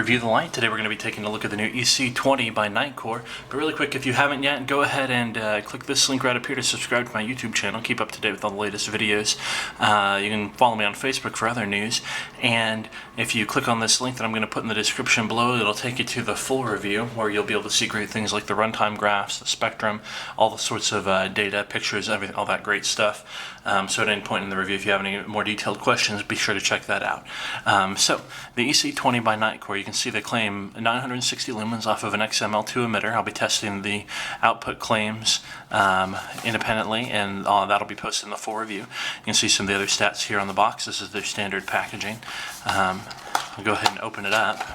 Review the Light. Today we're going to be taking a look at the new EC20 by Nitecore. But really quick, if you haven't yet, go ahead and click this link right up here to subscribe to my YouTube channel. Keep up to date with all the latest videos. You can follow me on Facebook for other news. And if you click on this link that I'm going to put in the description below, it'll take you to the full review where you'll be able to see great things like the runtime graphs, the spectrum, all the sorts of data, pictures, everything, all that great stuff. So at any point in the review, if you have any more detailed questions, be sure to check that out. So the EC20 by Nitecore, you can see they claim 960 lumens off of an XML2 emitter. I'll be testing the output claims independently, and that'll be posted in the full review. You can see some of the other stats here on the box. This is their standard packaging. I'll go ahead and open it up,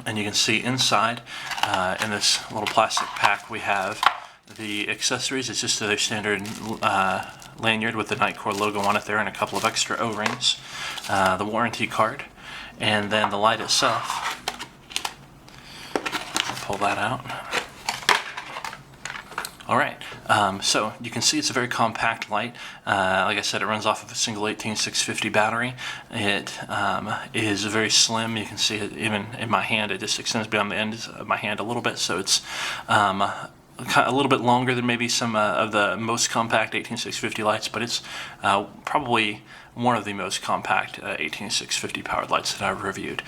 and you can see inside in this little plastic pack we have the accessories. It's just their standard lanyard with the Nitecore logo on it there and a couple of extra O-rings, the warranty card, and then the light itself. I'll pull that out. Alright, so you can see it's a very compact light. Like I said, it runs off of a single 18650 battery. It is very slim. You can see it even in my hand. It just extends beyond the end of my hand a little bit, so it's a little bit longer than maybe some of the most compact 18650 lights, but it's probably one of the most compact 18650 powered lights that I've reviewed.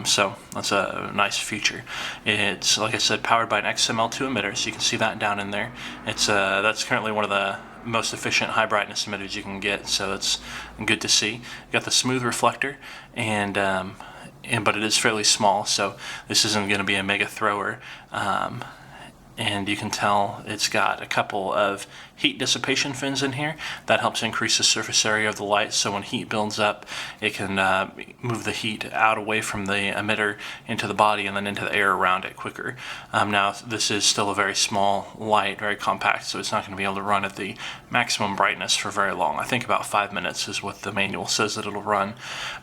So that's a nice feature. It's, like I said, powered by an XML2 emitter, so you can see that down in there. It's that's currently one of the most efficient high brightness emitters you can get, so that's good to see. You got the smooth reflector, but it is fairly small, so this isn't going to be a mega thrower. And you can tell it's got a couple of heat dissipation fins in here. That helps increase the surface area of the light, so when heat builds up, it can move the heat out away from the emitter into the body and then into the air around it quicker. Now, this is still a very small light, very compact, so it's not going to be able to run at the maximum brightness for very long. I think about 5 minutes is what the manual says that it'll run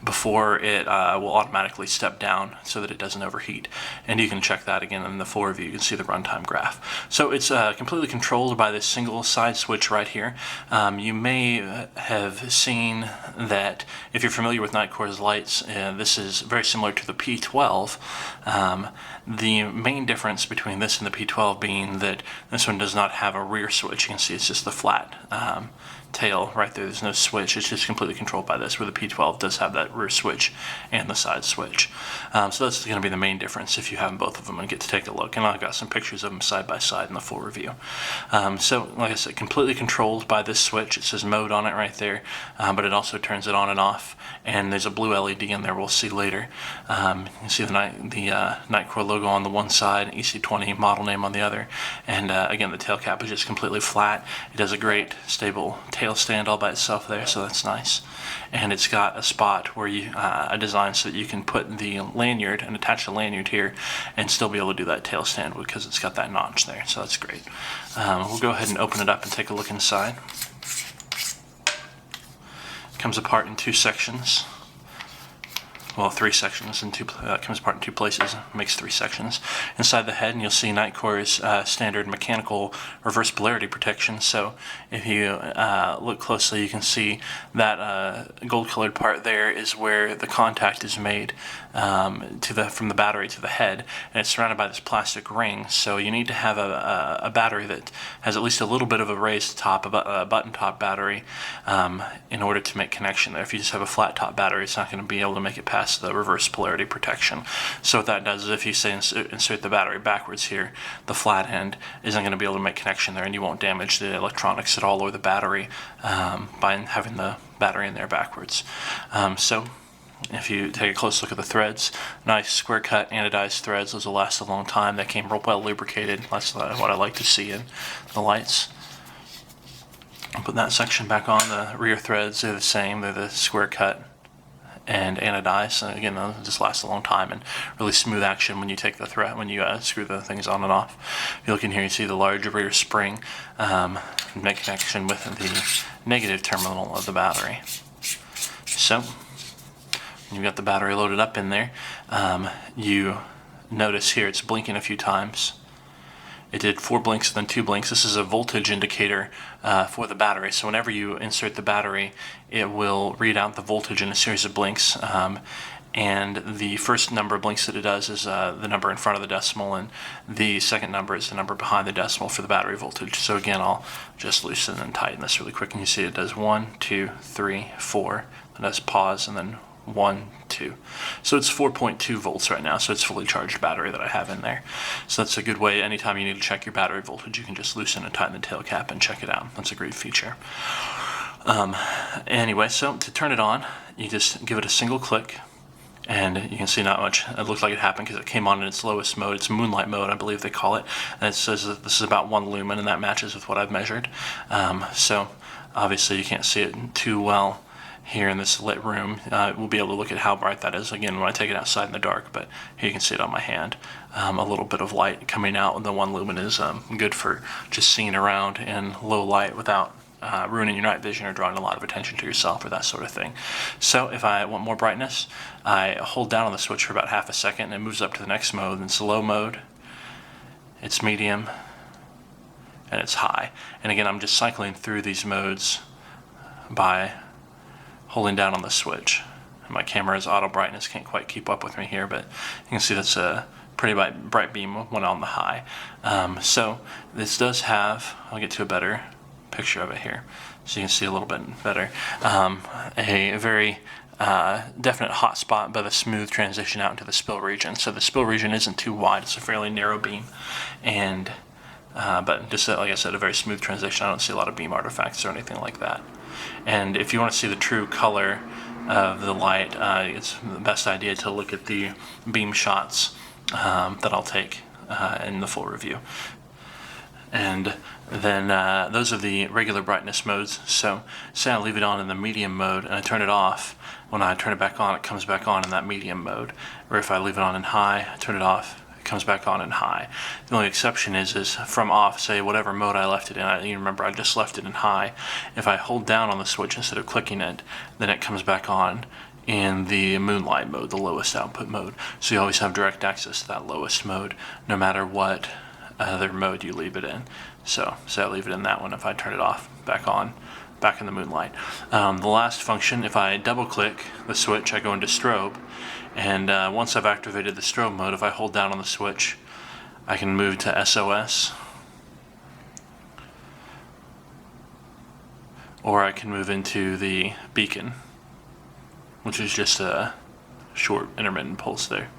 before it will automatically step down so that it doesn't overheat. And you can check that again in the full review. You can see the runtime graph. So it's completely controlled by this single side switch right here. You may have seen that if you're familiar with Nitecore's lights, this is very similar to the P12. The main difference between this and the P12 being that this one does not have a rear switch. You can see it's just the flat tail right there. There's no switch. It's just completely controlled by this, where the P12 does have that rear switch and the side switch. So that's going to be the main difference if you have both of them and get to take a look. And I've got some pictures of them side by side in the full review. So like I said, completely controlled by this switch. It says mode on it right there, but it also turns it on and off. And there's a blue LED in there we'll see later. You can see the Nitecore logo on the one side, EC20 model name on the other. And again, the tail cap is just completely flat. It has a great stable tail stand all by itself there, so that's nice. And it's got a spot where a design so that you can put the lanyard and attach the lanyard here and still be able to do that tail stand because it's got that notch there, so that's great. We'll go ahead and open it up and take a look inside. It comes apart in two sections. Well, three sections, and comes apart in two places, makes three sections. Inside the head, and you'll see Nitecore's standard mechanical reverse polarity protection. So if you look closely, you can see that gold-colored part there is where the contact is made from the battery to the head, and it's surrounded by this plastic ring. So you need to have a battery that has at least a little bit of a raised top, a button top battery, in order to make connection there. If you just have a flat top battery, it's not going to be able to make it past the reverse polarity protection. So what that does is if you say insert the battery backwards here, the flat end isn't going to be able to make connection there, and you won't damage the electronics at all or the battery by having the battery in there backwards. So if you take a close look at the threads, nice square cut anodized threads. Those will last a long time. They came real well lubricated. That's what I like to see in the lights. I'll put that section back on. The rear threads are the same. They're the square cut and anodized. So again, they'll just last a long time, and really smooth action when you take the thread, when you screw the things on and off. If you look in here, you see the large rear spring, make connection with the negative terminal of the battery. So you've got the battery loaded up in there. You notice here it's blinking a few times. It did 4 blinks and then 2 blinks. This is a voltage indicator for the battery. So whenever you insert the battery, it will read out the voltage in a series of blinks. and the first number of blinks that it does is the number in front of the decimal, and the second number is the number behind the decimal for the battery voltage. So again, I'll just loosen and tighten this really quick, and you see it does 1, 2, 3, 4, and does pause, and then 1, 2. So it's 4.2 volts right now, so it's fully charged battery that I have in there. So that's a good way, anytime you need to check your battery voltage, you can just loosen and tighten the tail cap and check it out. That's a great feature. Anyway, so to turn it on, you just give it a single click, and you can see not much. It looked like it happened because it came on in its lowest mode. It's moonlight mode, I believe they call it, and it says that this is about 1 lumen, and that matches with what I've measured. So obviously you can't see it too well here in this lit room. We'll be able to look at how bright that is again when I take it outside in the dark, but here you can see it on my hand. A little bit of light coming out, and the 1 lumen is good for just seeing around in low light without ruining your night vision or drawing a lot of attention to yourself or that sort of thing. So if I want more brightness, I hold down on the switch for about half a second, and it moves up to the next mode. It's low mode, it's medium, and it's high. And again, I'm just cycling through these modes by holding down on the switch. My camera's auto brightness can't quite keep up with me here, but you can see that's a pretty bright beam when on the high. So this does have, I'll get to a better picture of it here so you can see a little bit better, a very definite hot spot by the smooth transition out into the spill region. So the spill region isn't too wide, it's a fairly narrow beam, and but just like I said, a very smooth transition. I don't see a lot of beam artifacts or anything like that. And if you want to see the true color of the light, it's the best idea to look at the beam shots that I'll take in the full review. And then those are the regular brightness modes. So say I leave it on in the medium mode and I turn it off. When I turn it back on, it comes back on in that medium mode. Or if I leave it on in high, I turn it off, it comes back on in high. The only exception is from off, say whatever mode I left it in. You remember I just left it in high. If I hold down on the switch instead of clicking it, then it comes back on in the moonlight mode, the lowest output mode. So you always have direct access to that lowest mode, no matter what other mode you leave it in. So say I leave it in that one, if I turn it off, back on, back in the moonlight. The last function, if I double click the switch, I go into strobe, and once I've activated the strobe mode, if I hold down on the switch, I can move to SOS, or I can move into the beacon, which is just a short intermittent pulse there.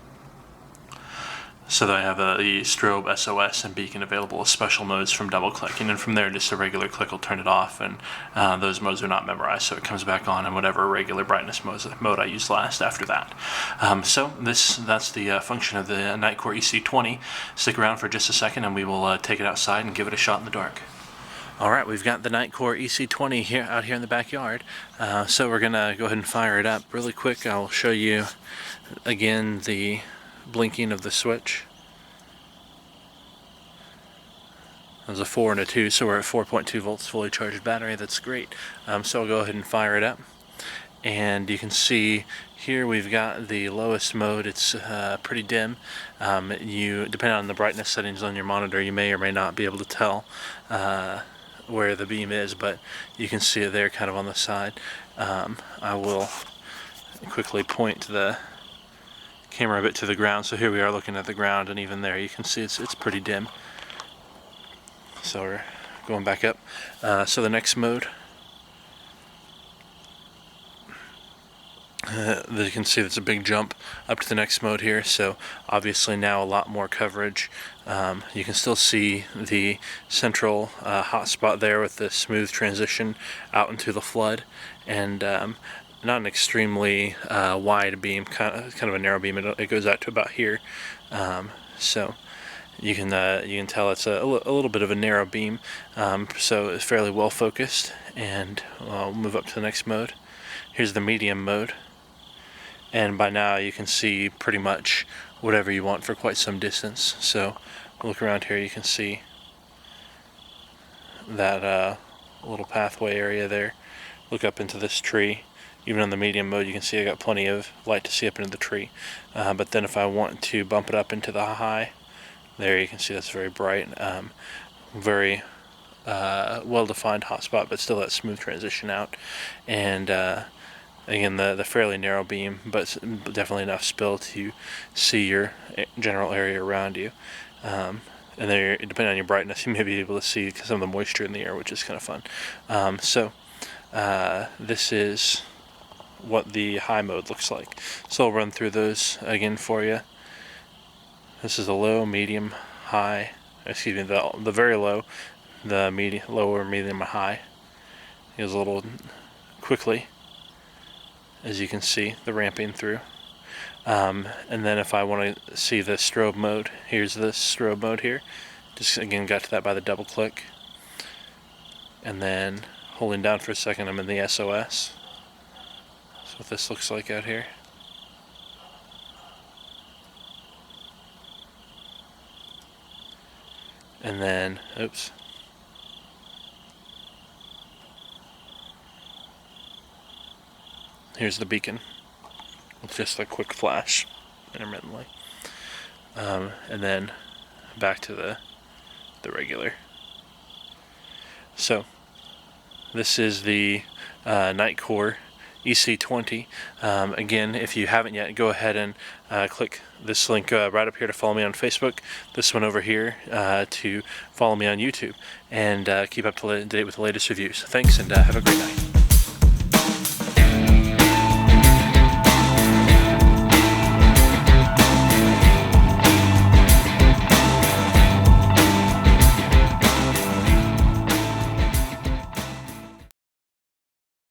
So that I have the strobe, SOS, and beacon available as special modes from double clicking, and from there just a regular click will turn it off, and those modes are not memorized, so it comes back on in whatever regular brightness mode I used last after that. So that's the function of the Nitecore EC20. Stick around for just a second and we will take it outside and give it a shot in the dark. Alright, we've got the Nitecore EC20 out here in the backyard, so we're going to go ahead and fire it up really quick. I'll show you again the blinking of the switch. There's a 4 and a 2, so we're at 4.2 volts fully charged battery. That's great. So I'll go ahead and fire it up, and you can see here we've got the lowest mode. It's pretty dim. Depending on the brightness settings on your monitor, you may or may not be able to tell where the beam is, but you can see it there kind of on the side. I will quickly point the camera a bit to the ground, so here we are looking at the ground, and even there you can see it's pretty dim. So we're going back up. So the next mode, you can see that's a big jump up to the next mode here, so obviously now a lot more coverage. You can still see the central hotspot there with the smooth transition out into the flood, and not an extremely wide beam, kind of a narrow beam. It goes out to about here, so you can tell it's a little bit of a narrow beam, so it's fairly well focused. And I'll move up to the next mode. Here's the medium mode, and by now you can see pretty much whatever you want for quite some distance. So look around here, you can see that little pathway area there. Look up into this tree. Even on the medium mode, you can see I got plenty of light to see up into the tree. But then if I want to bump it up into the high, there you can see that's very bright, very well-defined hotspot, but still that smooth transition out. And Again, the fairly narrow beam, but definitely enough spill to see your general area around you. And then, depending on your brightness, you may be able to see some of the moisture in the air, which is kind of fun. This is what the high mode looks like. So I'll run through those again for you. This is the low, medium, high. Excuse me, the very low, the medium, lower, medium, and high. It goes a little quickly, as you can see, the ramping through. And then if I want to see the strobe mode, here's the strobe mode here. Just again got to that by the double click. And then holding down for a second, I'm in the SOS. That's what this looks like out here. And then, oops. Here's the beacon with just a quick flash intermittently. And then back to the regular. So this is the Nitecore EC20. Again, if you haven't yet, go ahead and click this link right up here to follow me on Facebook, this one over here to follow me on YouTube, and keep up to date with the latest reviews. Thanks, and have a great night.